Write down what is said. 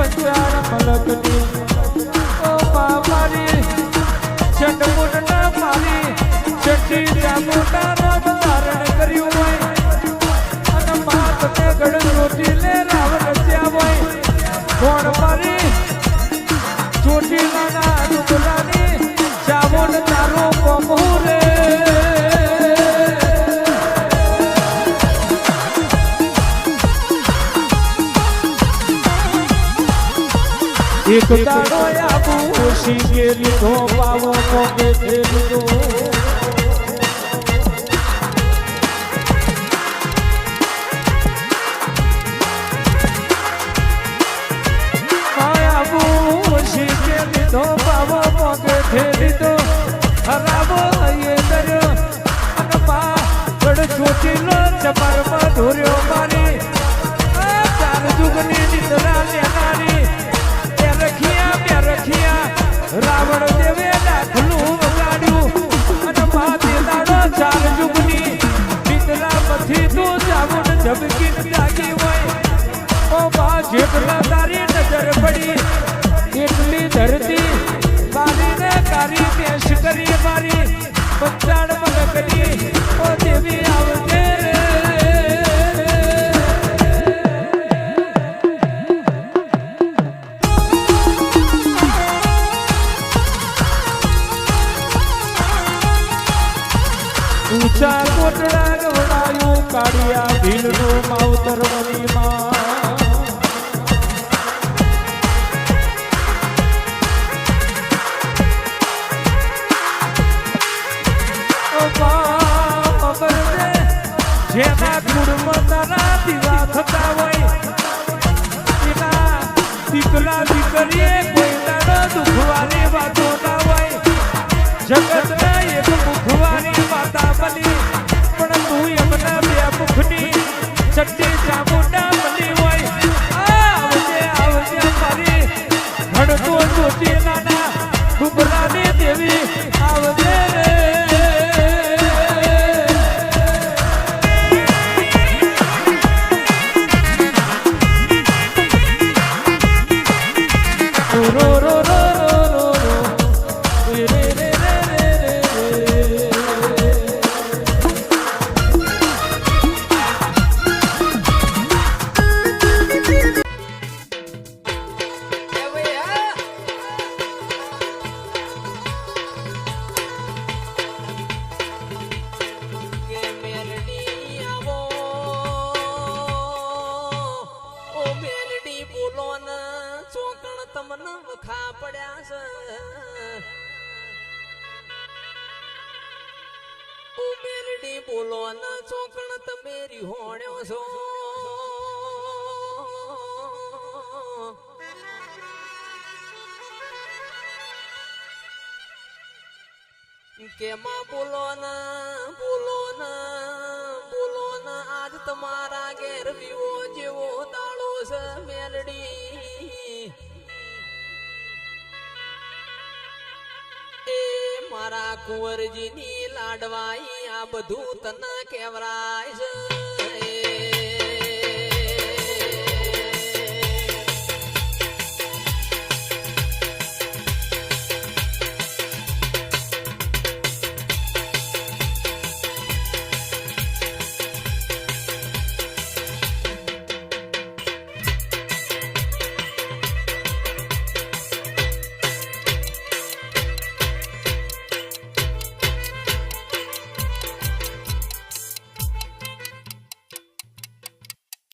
પંચાર મલકની ઓ મારી ચંડમુંડ ના મારી ચંડી ચામુંડા નામ ધારણ કર્યું હોય અને માત ને ગળ રોટી લે રાવણ રચ્યા હોય કોણ મારી ચોટીલાના ડુંગરાની ચામુંડ તારો કોમહુ રે એક દાડો આબુ શીંગે લીધો પાવો મોગે લીધો આબુ શીંગે લીધો પાવો મોગે લીધો હરાવો એ દર્યો અને પા ગડ ચોટીલો ચમરમાં ધોર્યો મારી ચાર જુગની નિદ્રા લેનારી રાવણ દેવે દાખલું વગાડ્યું અને માથે દાડો ચાર જુગની નિદ્રામાંથી તું ચામુંડ ઝબકી જાગી હોય ઓ બા જેટલા તારી નજર પડી એટલી ધરતી બારીને કારી પેશ કરી મારી પંચાણ મલકની ઓ દેવી આવજે ઊંચા કોટડા ગવડાયું કાળિયા ભીલનું માવતર મનીમાં જેના કુળમાં તારા દીવા થતા હોય એના દીકરા દીકરીએ કોઈ દાડો દુખવાની વાતો ના હોય જગતના એક મુખવાની માતા બની પણ તું એમના બે મુખની ચટ્ટી ચામુંડા બની હોય આવજે આવજે મારી ઘડતો જોતી નાના ડુબરાની દેવી આવજે રે રો રો રો તમને વખા પડ્યા છે ઓ મેલડી બોલો ના ચોકણ તમે રીહોણ્યો છો કેમાં બોલો ના આજ તમારા ઘેર વિવો જેવો દાડો છે મેલડી મારા કુંવરજીની લાડવાઈ આ બધું તને કેવરાય છે